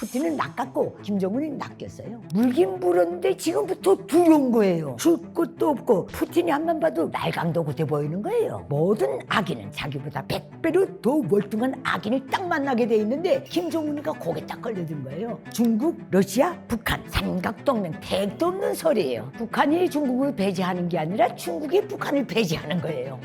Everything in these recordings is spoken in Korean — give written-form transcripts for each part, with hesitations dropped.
푸틴은 낚았고 김정은이 낚였어요. 물긴 물었는데 지금부터 두려운 거예요. 줄 것도 없고 푸틴이 한번 봐도 날강도 못해 보이는 거예요. 모든 악인은 자기보다 100배로 더 월등한 악인을 딱 만나게 돼 있는데 김정은이가 고개 딱 걸려든 거예요. 중국, 러시아, 북한 삼각동맹 택도 없는 소리예요. 북한이 중국을 배제하는 게 아니라 중국이 북한을 배제하는 거예요.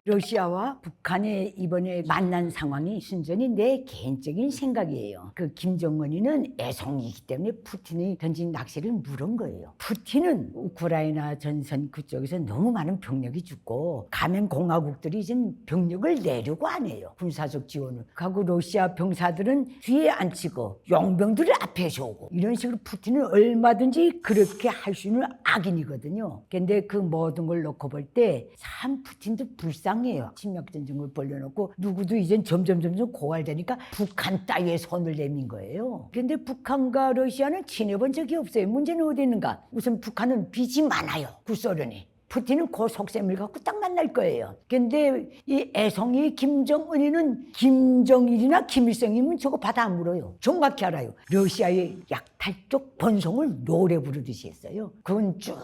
러시아와 북한의 이번에 만난 상황이 순전히 내 개인적인 생각이에요. 그 김정은이는 애송이기 때문에 푸틴이 던진 낚시를 물은 거예요. 푸틴은 우크라이나 전선 그쪽에서 너무 많은 병력이 죽고 가면 공화국들이 이제 병력을 내려고 안 해요. 군사적 지원을. 하고 러시아 병사들은 뒤에 앉히고 용병들을 앞에 세우고 이런 식으로 푸틴은 얼마든지 그렇게 할 수 있는 악인이거든요. 근데 그 모든 걸 놓고 볼 때 참 푸틴도 불쌍해요. 침략전쟁을 벌려놓고 누구도 이젠 점점 고갈되니까 북한 따위에 손을 내민 거예요. 근데 북한과 러시아는 친해본 적이 없어요. 문제는 어디 있는가? 우선 북한은 빚이 많아요. 구소련이. 푸틴은 그 속셈을 갖고 딱 만날 거예요. 근데 이 애송이 김정은이는 김정일이나 김일성이면 저거 받아 안 물어요. 정확히 알아요. 러시아의 약탈적 번성을 노래 부르듯이 했어요. 그건 쭉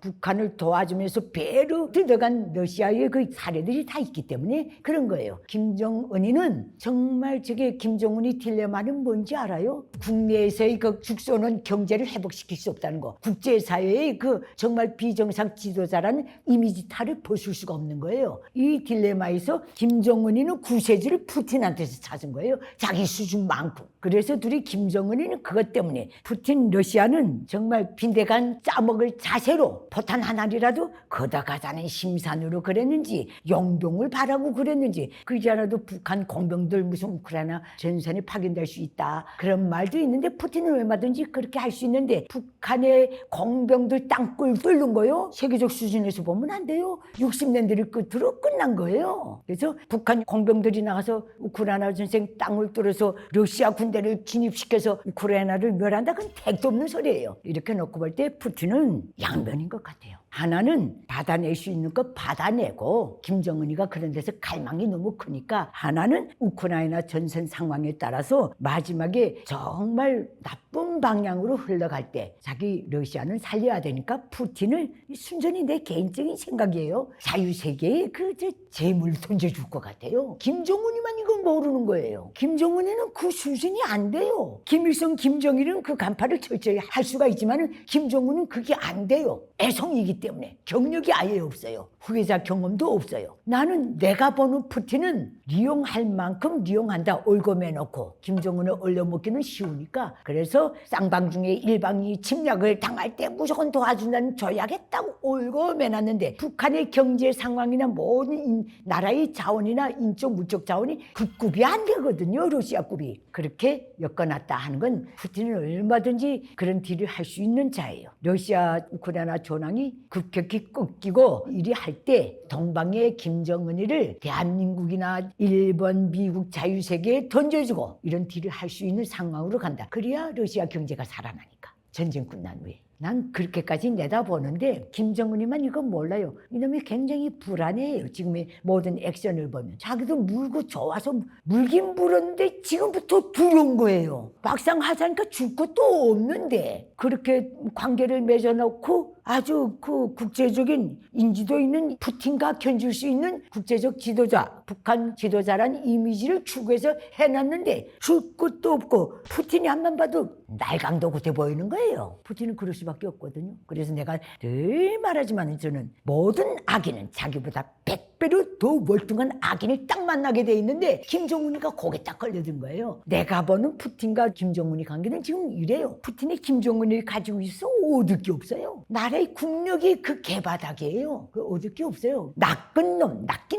북한을 도와주면서 배로 들어간 러시아의 그 사례들이 다 있기 때문에 그런 거예요. 김정은이는 정말 저게 김정은이 딜레마는 뭔지 알아요? 국내에서의 그 죽소는 경제를 회복시킬 수 없다는 거. 국제사회의 그 정말 비정상 지도자라는 이미지 탈을 벗을 수가 없는 거예요. 이 딜레마에서 김정은이는 구세주를 푸틴한테서 찾은 거예요. 자기 수준만큼. 그래서 둘이 김정은이는 그것 때문에 푸틴 러시아는 정말 빈대간 짜먹을 자세로 포탄 하나라도 걷어가자는 심산으로 그랬는지 용병을 바라고 그랬는지 그러지 않아도 북한 공병들 무슨 우크라이나 전선에 파견될 수 있다 그런 말도 있는데 푸틴은 얼마든지 그렇게 할 수 있는데 북한의 공병들 땅굴 뚫는 거요. 세계적 수준에서 보면 안 돼요. 60년대를 끝으로 끝난 거예요. 그래서 북한 공병들이 나가서 우크라이나 전생 땅을 뚫어서 러시아 군대를 진입시켜서 우크라이나를 멸한다. 그건 택도 없는 소리예요. 이렇게 놓고 볼 때 푸틴은 양면인 것 같아요. 하나는 받아낼 수 있는 것 받아내고 김정은이가 그런 데서 갈망이 너무 크니까 하나는 우크라이나 전선 상황에 따라서 마지막에 정말 나쁜 방향으로 흘러갈 때 자기 러시아는 살려야 되니까 푸틴을 순전히 내 개인적인 생각이에요. 자유세계에 그 재물 던져줄 것 같아요. 김정은이만 이건 모르는 거예요. 김정은이는 그 수준이 안 돼요. 김일성, 김정일은 그 간파를 철저히 할 수가 있지만 김정은은 그게 안 돼요. 애송이기 때문에 경력이 아예 없어요. 후계자 경험도 없어요. 나는 내가 보는 푸틴은 리용할 만큼 리용한다. 올고매놓고 김정은을 얼려먹기는 쉬우니까 그래서 쌍방중에 일방이 침략을 당할 때 무조건 도와준다는 조약했다고 올고매놨는데 북한의 경제 상황이나 모든 나라의 자원이나 인적 물적 자원이 그 급이 안 되거든요. 러시아급이. 그렇게 엮어놨다 하는 건 푸틴은 얼마든지 그런 딜을 할 수 있는 자예요. 러시아 우크라이나 전황이 급격히 꺾이고 이리 할 때 동방의 김정은이를 대한민국이나 일본, 미국 자유세계에 던져주고 이런 딜을 할 수 있는 상황으로 간다. 그래야 러시아 경제가 살아나니까. 전쟁 끝난 후에. 난 그렇게까지 내다보는데 김정은이만 이건 몰라요. 이놈이 굉장히 불안해요. 지금의 모든 액션을 보면. 자기도 물고 좋아서 물긴 물었는데 지금부터 두려운 거예요. 막상 하자니까 줄 것도 없는데 그렇게 관계를 맺어놓고 아주 그 국제적인 인지도 있는 푸틴과 견줄 수 있는 국제적 지도자, 북한 지도자란 이미지를 추구해서 해놨는데 줄 것도 없고 푸틴이 한번 봐도 날강도 못해 보이는 거예요. 푸틴은 그럴 수밖에 없거든요. 그래서 내가 늘 말하지만 저는 모든 악인은 자기보다 100배로 더 월등한 악인을 딱 만나게 돼 있는데 김정은이가 고개 딱 걸려든 거예요. 내가 보는 푸틴과 김정은이 관계는 지금 이래요. 푸틴이 김정은을 가지고 있어 얻을 게 없어요. 나라의 국력이 그 개바닥이에요. 그 얻을 게 없어요. 낚인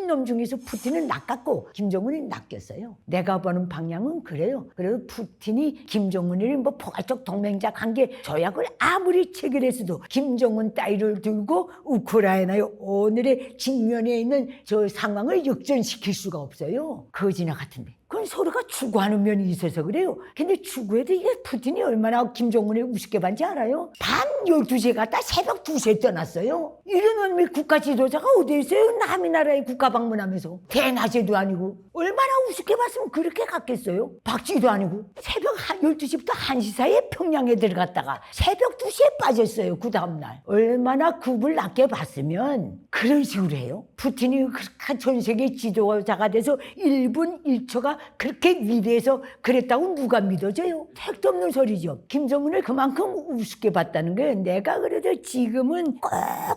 놈 중에서 푸틴은 낚았고 김정은이 낚였어요. 내가 보는 방향은 그래요. 그래도 푸틴이 김정은이를 뭐 포괄적 동맹자 관계 조약을 아무리 체결했어도 김정은 따위를 들고 우크라이나의 오늘의 직면에 있는 저 상황을 역전시킬 수가 없어요. 거지나 같은데. 그건 서로가 추구하는 면이 있어서 그래요. 근데 추구해도 이게 푸틴이 얼마나 김정은을 우습게 봤는지 알아요? 밤 12시에 갔다 새벽 2시에 떠났어요. 이런 놈의 국가 지도자가 어디 있어요? 남의 나라에 국가 방문하면서. 대낮에도 아니고. 얼마나 우습게 봤으면 그렇게 갔겠어요? 박쥐도 아니고. 새벽 12시부터 1시 사이에 평양에 들어갔다가 새벽 2시에 빠졌어요. 그 다음날. 얼마나 급을 낮게 봤으면 그런 식으로 해요. 푸틴이 그렇게 전 세계 지도자가 돼서 1분 1초가 그렇게 위대해서 그랬다고 누가 믿어져요? 택도 없는 소리죠. 김정은을 그만큼 우습게 봤다는 거예요. 내가 그래도 지금은 꼭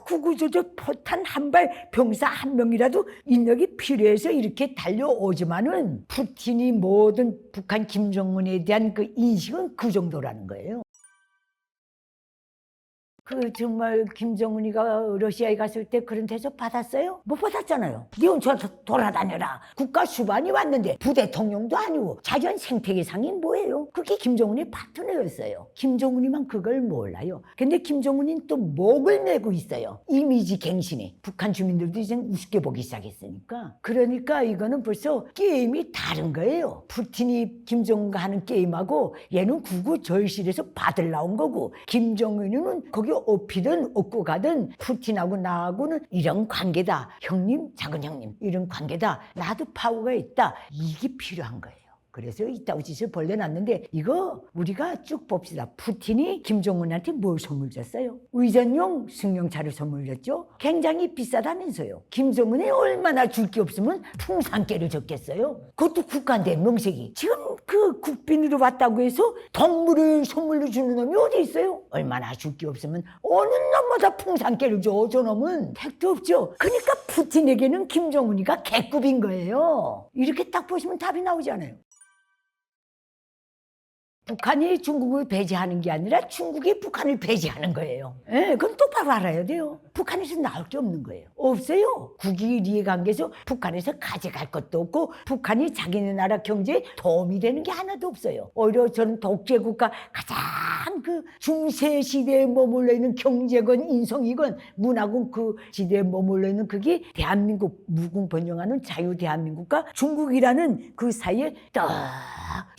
구구조적 포탄 한 발 병사 한 명이라도 인력이 필요해서 이렇게 달려오지만은 푸틴이 모든 북한 김정은에 대한 그 인식은 그 정도라는 거예요. 정말 김정은이가 러시아에 갔을 때 그런 대접 받았어요? 못 받았잖아요. 니 혼자 돌아다녀라. 국가 수반이 왔는데 부대통령도 아니고 자연 생태계상이 뭐예요? 그게 김정은의 파트너였어요. 김정은이만 그걸 몰라요. 근데 김정은이는 또 목을 메고 있어요. 이미지 갱신에. 북한 주민들도 이제 우습게 보기 시작했으니까. 그러니까 이거는 벌써 게임이 다른 거예요. 푸틴이 김정은과 하는 게임하고 얘는 구구절실에서 받을 나온 거고, 김정은이는 거기 업히든 업고 가든 푸틴하고 나하고는 이런 관계다. 형님, 작은 형님, 이런 관계다. 나도 파워가 있다. 이게 필요한 거예요. 그래서 이따위 짓을 벌려놨는데 이거 우리가 쭉 봅시다. 푸틴이 김정은한테 뭘 선물 줬어요? 의전용 승용차를 선물 줬죠. 굉장히 비싸다면서요. 김정은이 얼마나 줄 게 없으면 풍산깨를 줬겠어요. 그것도 국가인데 명색이. 지금 그 국빈으로 왔다고 해서 동물을 선물로 주는 놈이 어디 있어요? 얼마나 줄 게 없으면 어느 놈마다 풍산깨를 줘. 저 놈은 택도 없죠. 그러니까 푸틴에게는 김정은이가 개급인 거예요. 이렇게 딱 보시면 답이 나오잖아요. 북한이 중국을 배제하는 게 아니라 중국이 북한을 배제하는 거예요. 예, 그건 똑바로 알아야 돼요. 북한에서 나올 게 없는 거예요. 없어요. 국익 이해관계에서 북한에서 가져갈 것도 없고 북한이 자기네 나라 경제에 도움이 되는 게 하나도 없어요. 오히려 저는 독재국가 가장 그 중세 시대에 머물러 있는 경제건 인성이건 문화건 그 시대에 머물러 있는 그게 대한민국 무궁번영하는 자유 대한민국과 중국이라는 그 사이에 딱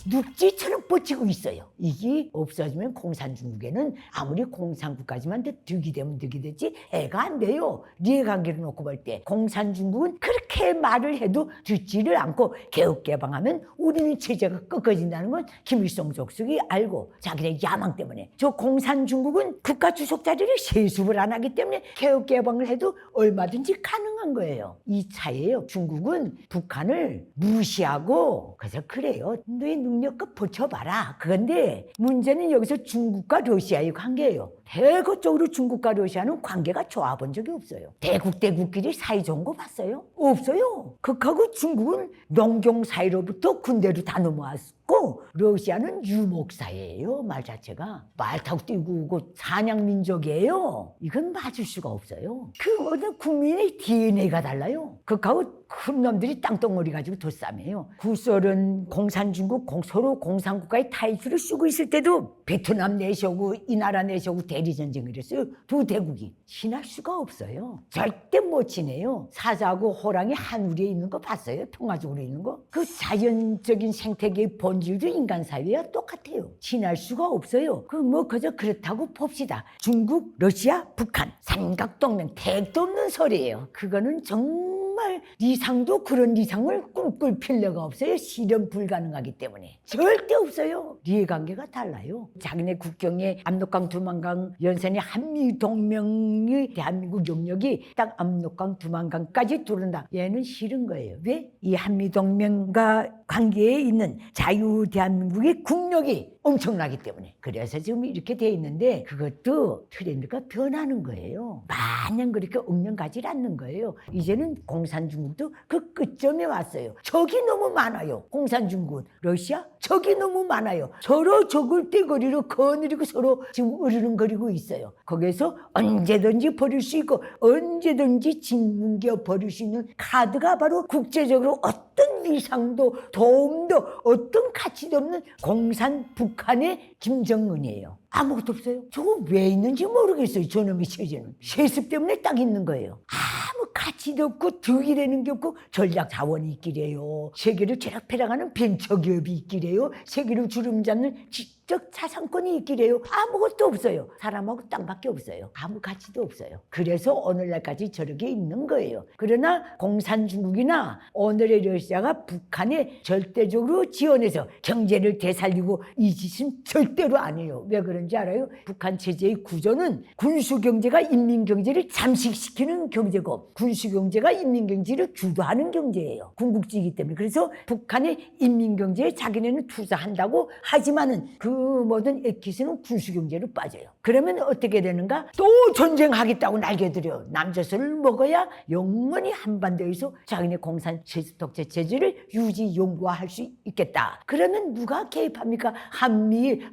눅지처럼 뻗치고 있어요. 이게 없어지면 공산중국에는 아무리 공산국가지만 득이 되면 득이 되지 애가 안 돼요. 이해관계를 놓고 볼 때 공산중국은 그렇게 말을 해도 듣지를 않고 개혁개방하면 우리는 체제가 꺾어진다는 건 김일성 족속이 알고 자기네 야망 때문에. 저 공산중국은 국가 주석 자리를 세습을 안 하기 때문에 개혁개방을 해도 얼마든지 가능한 거예요. 이 차이예요. 중국은 북한을 무시하고 그래서 그래요. 너의 능력껏 버텨봐라. 그런데 문제는 여기서 중국과 러시아의 관계예요. 대거적으로 중국과 러시아는 관계가 좋아 본 적이 없어요. 대국끼리 사이 좋은 거 봤어요? 없어요. 극하고 중국은 농경 사이로부터 군대로 다 넘어왔고 러시아는 유목사예요. 말 자체가. 말 타고 뛰고 오고 사냥민족이에요. 이건 맞을 수가 없어요. 그 어떤 국민의 DNA가 달라요. 극하고 큰 놈들이 땅덩어리 가지고 덧싸매요. 구소련, 공산중국 서로 공산국가의 타이틀을 쓰고 있을 때도 베트남 내셔고 이 나라 내셔고 대리전쟁을 했어요. 두 대국이. 지날 수가 없어요. 절대 못 지내요. 사자하고 호랑이 한 우리에 있는 거 봤어요? 평화적으로 있는 거? 그 자연적인 생태계의 본질도 인간 사회와 똑같아요. 지날 수가 없어요. 그저 그렇다고 봅시다. 중국, 러시아, 북한 삼각동맹 택도 없는 소리예요. 그거는 정말 리상도 그런 리상을 꿈꿀 필요가 없어요. 실현 불가능하기 때문에. 절대 없어요. 이해관계가 달라요. 자기네 국경에 압록강, 두만강 연산이 한미동맹이 대한민국 영역이 딱 압록강, 두만강까지 들어온다. 얘는 싫은 거예요. 왜? 이 한미동맹과 관계에 있는 자유 대한민국의 국력이 엄청나기 때문에. 그래서 지금 이렇게 돼 있는데 그것도 트렌드가 변하는 거예요. 마냥 그렇게 엉령 가지 않는 거예요. 이제는 공산중국도 그 끝점에 왔어요. 적이 너무 많아요. 공산중국, 러시아 적이 너무 많아요. 서로 적을 떼거리로 거느리고 서로 지금 으르렁거리고 있어요. 거기에서 언제든지 버릴 수 있고 언제든지 짓뭉겨 버릴 수 있는 카드가 바로 국제적으로 어떤 위상도 도움도 어떤 가치도 없는 공산 북한의 김정은이에요. 아무것도 없어요. 저거 왜 있는지 모르겠어요. 저놈의 체제는. 세습 때문에 딱 있는 거예요. 아무 가치도 없고 득이 되는 게 없고 전략 자원이 있기래요. 세계를 쥐락펴락하는 벤처기업이 있기래요. 세계를 주름잡는 지적 자산권이 있기래요. 아무것도 없어요. 사람하고 땅밖에 없어요. 아무 가치도 없어요. 그래서 오늘날까지 저렇게 있는 거예요. 그러나 공산중국이나 오늘의 러시아가 북한에 절대적으로 지원해서 경제를 되살리고 이 짓은 절대로 안 해요. 왜 그런지 알아요? 북한 체제의 구조는 군수경제가 인민경제를 잠식시키는 경제고 군수경제가 인민경제를 주도하는 경제예요. 궁극지이기 때문에. 그래서 북한의 인민경제에 자기네는 투자한다고 하지만은 그 모든 액기스는 군수경제로 빠져요. 그러면 어떻게 되는가? 또 전쟁하겠다고 날개들여 남조선을 먹어야 영원히 한반도에서 자기네 공산 독재 체제를 유지 용구할 수 있겠다. 그러면 누가 개입합니까? 한미일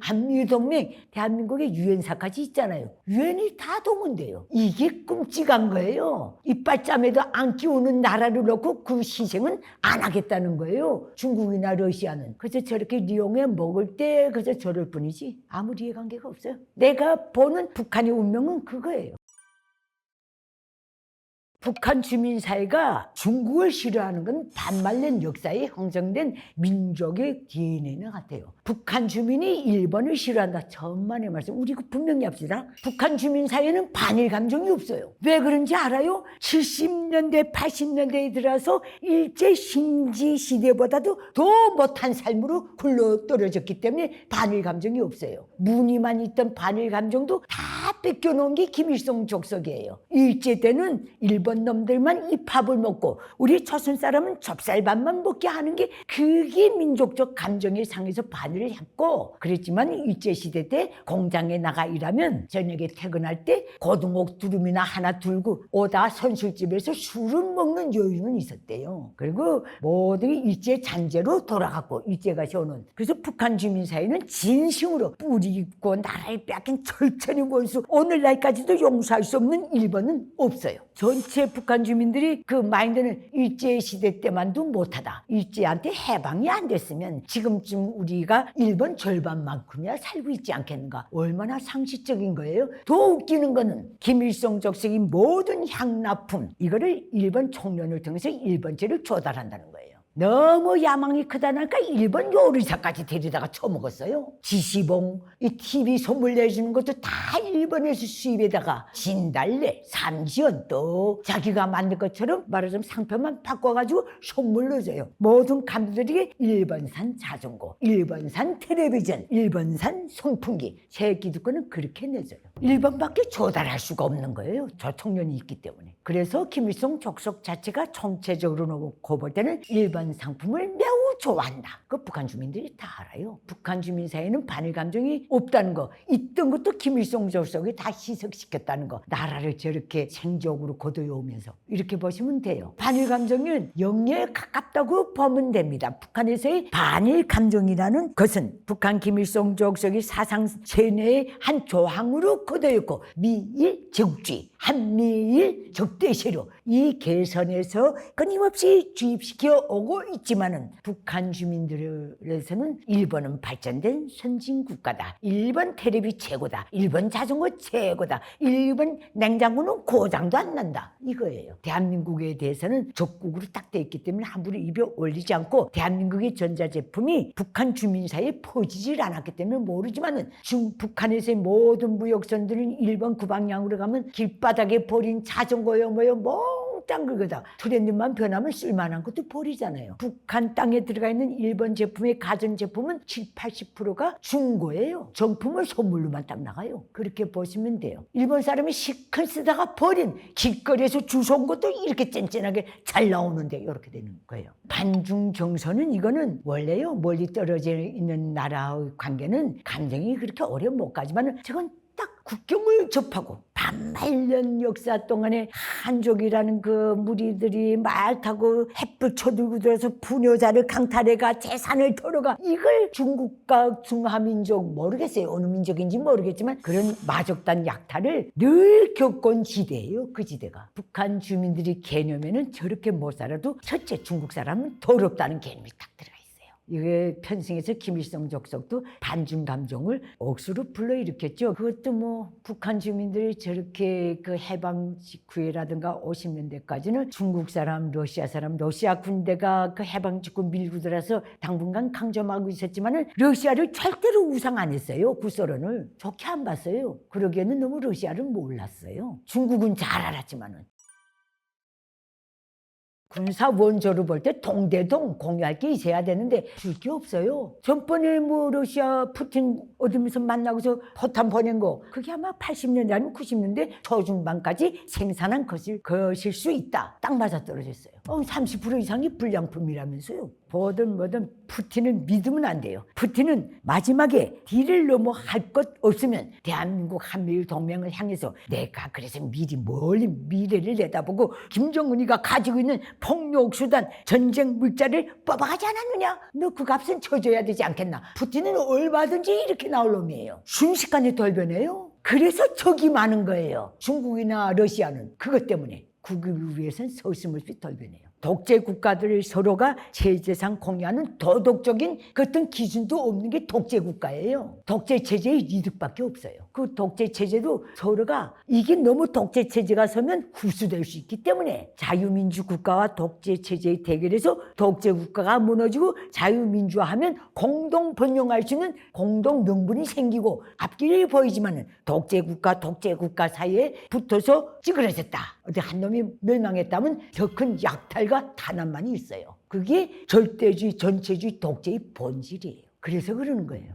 동맹, 대한민국의 유엔사까지 있잖아요. 유엔이 다 동원돼요. 이게 끔찍한 거예요. 이빨짬에도 안 끼우는 나라를 놓고 그 희생은 안 하겠다는 거예요. 중국이나 러시아는. 그래서 저렇게 이용해 먹을 때 그저 저럴 뿐이지 아무 이해관계가 없어요. 내가 보는 북한의 운명은 그거예요. 북한 주민사회가 중국을 싫어하는 건 반말년 역사에 형성된 민족의 DNA는 같아요. 북한 주민이 일본을 싫어한다. 천만의 말씀. 우리 분명히 합시다. 북한 주민사회는 반일 감정이 없어요. 왜 그런지 알아요? 70년대, 80년대에 들어서 일제 신지 시대보다도 더 못한 삶으로 굴러떨어졌기 때문에 반일 감정이 없어요. 무늬만 있던 반일 감정도 다 뺏겨놓은 게 김일성 족속이에요. 일제 때는 일본 놈들만 이 밥을 먹고 우리 조선 사람은 좁쌀밥만 먹게 하는 게 그게 민족적 감정에 상해서 반을 했고 그랬지만 일제시대 때 공장에 나가 일하면 저녁에 퇴근할 때 고등어 두루미나 하나 들고 오다 선술집에서 술을 먹는 여유는 있었대요. 그리고 모든 일제 잔재로 돌아갔고 일제가 오는 그래서 북한 주민사회는 진심으로 뿌리 있고 나라를 빼앗긴 철천히 원수 오늘날까지도 용서할 수 없는 일본은 없어요. 전체 북한 주민들이 그 마인드는 일제시대 때만도 못하다. 일제한테 해방이 안 됐으면 지금쯤 우리가 일본 절반만큼이나 살고 있지 않겠는가. 얼마나 상식적인 거예요. 더 웃기는 거는 김일성 족속이 모든 향납품 이거를 일본 총련을 통해서 일본제를 조달한다는 거예요. 너무 야망이 크다니까 일본 요리사까지 데리다가 처먹었어요. 지시봉, 이 TV 선물 내주는 것도 다 일본에서 수입에다가 진달래, 삼지연 또 자기가 만든 것처럼 말하자면 상표만 바꿔가지고 선물로 줘요. 모든 감독들에게 일본산 자전거, 일본산 텔레비전, 일본산 선풍기, 새기득권은 그렇게 내줘요. 일본밖에 조달할 수가 없는 거예요. 저 청년이 있기 때문에. 그래서 김일성 족속 자체가 총체적으로 놓고 볼 때는 일본 상품을 매우 좋아한다. 그 북한 주민들이 다 알아요. 북한 주민 사이에는 반일 감정이 없다는 거. 있던 것도 김일성 족속이 다 희석시켰다는 거. 나라를 저렇게 생적으로 거둬오면서 이렇게 보시면 돼요. 반일 감정은 영예에 가깝다고 보면 됩니다. 북한에서의 반일 감정이라는 것은 북한 김일성 족속이 사상 체내의 한 조항으로 거둬있고 미일 제국주의, 한미일 적대시로 이 개선에서 끊임없이 주입시켜 오고 있지만은 북한 주민들에서는 일본은 발전된 선진국가다. 일본 텔레비 최고다. 일본 자전거 최고다. 일본 냉장고는 고장도 안 난다. 이거예요. 대한민국에 대해서는 적국으로 딱 돼 있기 때문에 함부로 입에 올리지 않고 대한민국의 전자제품이 북한 주민 사이에 퍼지질 않았기 때문에 모르지만은 북한에서의 모든 무역선들은 일본 그 방향으로 가면 길바닥에 버린 자전거요 뭐요 몽땅 긁어다 트렌드만 변하면 쓸만한 것도 버리잖아요. 북한 땅에 들어가 있는 일본 제품의 가전제품은 70~80%가 중고예요. 정품을 선물로만 딱 나가요. 그렇게 보시면 돼요. 일본 사람이 시큰 쓰다가 버린 길거리에서 주워온 것도 이렇게 쨍쨍하게 잘 나오는데 이렇게 되는 거예요. 반중정서는 이거는 원래요 멀리 떨어져 있는 나라의 관계는 감정이 그렇게 오래 못 가지만 저건 딱 국경을 접하고 반말년 역사 동안에 한족이라는 그 무리들이 말 타고 햇불 쳐들고 들어서 부녀자를 강탈해가 재산을 털어가 이걸 중국과 중화민족 모르겠어요. 어느 민족인지 모르겠지만 그런 마족단 약탈을 늘 겪은 지대예요. 그 지대가. 북한 주민들이 개념에는 저렇게 못 살아도 첫째 중국 사람은 더럽다는 개념이 딱 들어가 있어요. 이게 편승해서 김일성 족속도 반중 감정을 억수로 불러일으켰죠. 그것도 뭐 북한 주민들이 저렇게 그 해방 직후에라든가 50년대까지는 중국 사람, 러시아 사람, 러시아 군대가 그 해방 직후 밀고 들어서 당분간 강점하고 있었지만은 러시아를 절대로 우상 안 했어요. 구소련을 좋게 안 봤어요. 그러기에는 너무 러시아를 몰랐어요. 중국은 잘 알았지만은. 군사 원조로 볼 때 동대동 공유할 게 있어야 되는데 줄 게 없어요. 전번에 뭐 러시아 푸틴 어디면서 만나고서 포탄 보낸 거 그게 아마 80년대 아니면 90년대 초중반까지 생산한 것일 수 있다. 딱 맞아떨어졌어요. 30% 이상이 불량품이라면서요. 뭐든 뭐든 푸틴은 믿으면 안 돼요. 푸틴은 마지막에 뒤를 넘어 할 것 없으면 대한민국 한미일 동맹을 향해서 내가 그래서 미리 멀리 미래를 내다보고 김정은이가 가지고 있는 폭력 수단 전쟁 물자를 뽑아가지 않았느냐? 너 그 값은 쳐줘야 되지 않겠나? 푸틴은 얼마든지 이렇게 나올 놈이에요. 순식간에 돌변해요. 그래서 적이 많은 거예요. 중국이나 러시아는 그것 때문에 국익을 위해서는 서슴없이 돌변해요. 독재 국가들 서로가 체제상 공유하는 도덕적인 그 어떤 기준도 없는 게 독재 국가예요. 독재 체제의 이득밖에 없어요. 그 독재 체제도 서로가 이게 너무 독재 체제가 서면 흡수될 수 있기 때문에 자유민주 국가와 독재 체제의 대결에서 독재 국가가 무너지고 자유민주화하면 공동 번영할 수 있는 공동 명분이 생기고 앞길이 보이지만은 독재 국가 사이에 붙어서 찌그러졌다. 어디 한 놈이 멸망했다면 더 큰 약탈과 탄압만이 있어요. 그게 절대주의, 전체주의, 독재의 본질이에요. 그래서 그러는 거예요.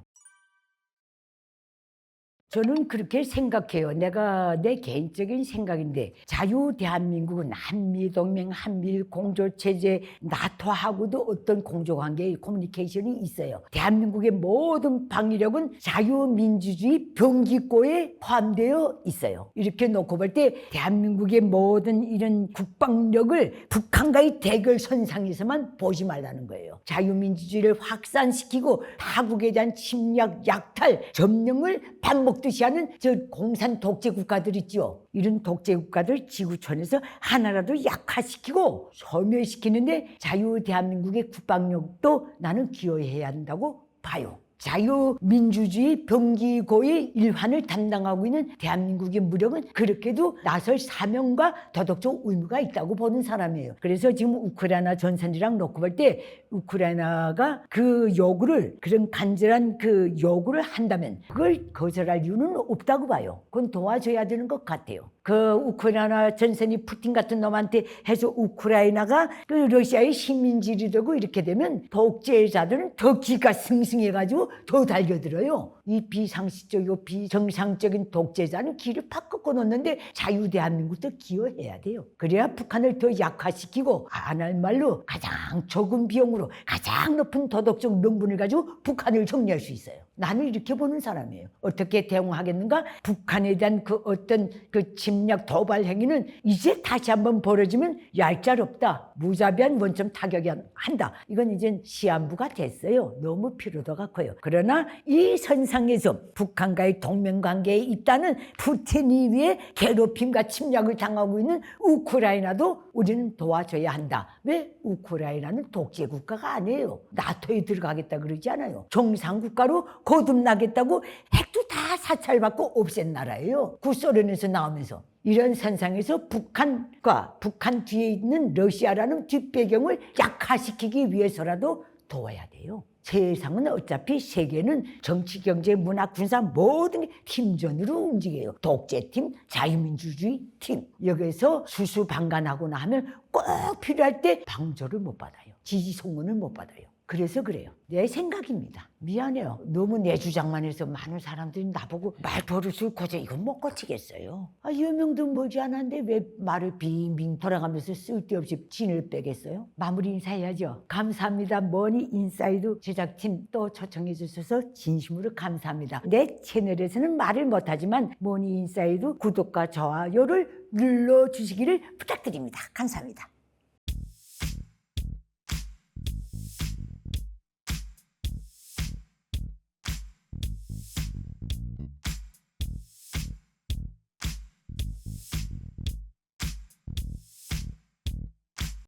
저는 그렇게 생각해요. 내 개인적인 생각인데 자유 대한민국은 한미동맹, 한미일 공조체제, 나토하고도 어떤 공조관계의 커뮤니케이션이 있어요. 대한민국의 모든 방위력은 자유민주주의 병기고에 포함되어 있어요. 이렇게 놓고 볼 때 대한민국의 모든 이런 국방력을 북한과의 대결선상에서만 보지 말라는 거예요. 자유민주주의를 확산시키고 타국에 대한 침략, 약탈, 점령을 반복되게 하는 저 공산 독재 국가들 있죠. 이런 독재 국가들 지구촌에서 하나라도 약화시키고 소멸시키는데 자유 대한민국의 국방력도 나는 기여해야 한다고 봐요. 자유민주주의 병기고의 일환을 담당하고 있는 대한민국의 무력은 그렇게도 나설 사명과 도덕적 의무가 있다고 보는 사람이에요. 그래서 지금 우크라이나 전선이랑 놓고 볼 때 우크라이나가 그 요구를 그런 간절한 그 요구를 한다면 그걸 거절할 이유는 없다고 봐요. 그건 도와줘야 되는 것 같아요. 그 우크라이나 전선이 푸틴 같은 놈한테 해서 우크라이나가 그 러시아의 식민지이 되고 이렇게 되면 독재자들은 더 기가 승승해가지고 더 달겨들어요. 이 비상식적이고 비정상적인 독재자는 길을 팍 꺾어 놓는데 자유 대한민국도 기여해야 돼요. 그래야 북한을 더 약화시키고 안 할 말로 가장 적은 비용으로 가장 높은 도덕적 명분을 가지고 북한을 정리할 수 있어요. 나는 이렇게 보는 사람이에요. 어떻게 대응하겠는가? 북한에 대한 그 어떤 그 침략 도발 행위는 이제 다시 한번 벌어지면 얄짤없다. 무자비한 원점 타격이 한다. 이건 이제 시한부가 됐어요. 너무 피로도가 커요. 그러나 이 선상에서 북한과의 동맹관계에 있다는 푸틴이 위해 괴롭힘과 침략을 당하고 있는 우크라이나도 우리는 도와줘야 한다. 왜? 우크라이나는 독재국가가 아니에요. 나토에 들어가겠다 그러지 않아요. 정상국가로 거듭나겠다고 핵도 다 사찰받고 없앤 나라예요. 구소련에서 나오면서. 이런 선상에서 북한과 북한 뒤에 있는 러시아라는 뒷배경을 약화시키기 위해서라도 도와야 돼요. 세상은 어차피 세계는 정치, 경제, 문화, 군사 모든 게 팀전으로 움직여요. 독재팀, 자유민주주의 팀. 여기서 수수방관하고 나면 꼭 필요할 때 방조를 못 받아요. 지지 소문을 못 받아요. 그래서 그래요. 내 생각입니다. 미안해요. 너무 내 주장만 해서 많은 사람들이 나보고 말버릇을 고쳐 이건 못 고치겠어요. 여명도 머지 않았는데 왜 말을 빙빙 돌아가면서 쓸데없이 진을 빼겠어요? 마무리 인사해야죠. 감사합니다. 머니 인사이드 제작팀 또 초청해 주셔서 진심으로 감사합니다. 내 채널에서는 말을 못하지만 머니 인사이드 구독과 좋아요를 눌러주시기를 부탁드립니다. 감사합니다.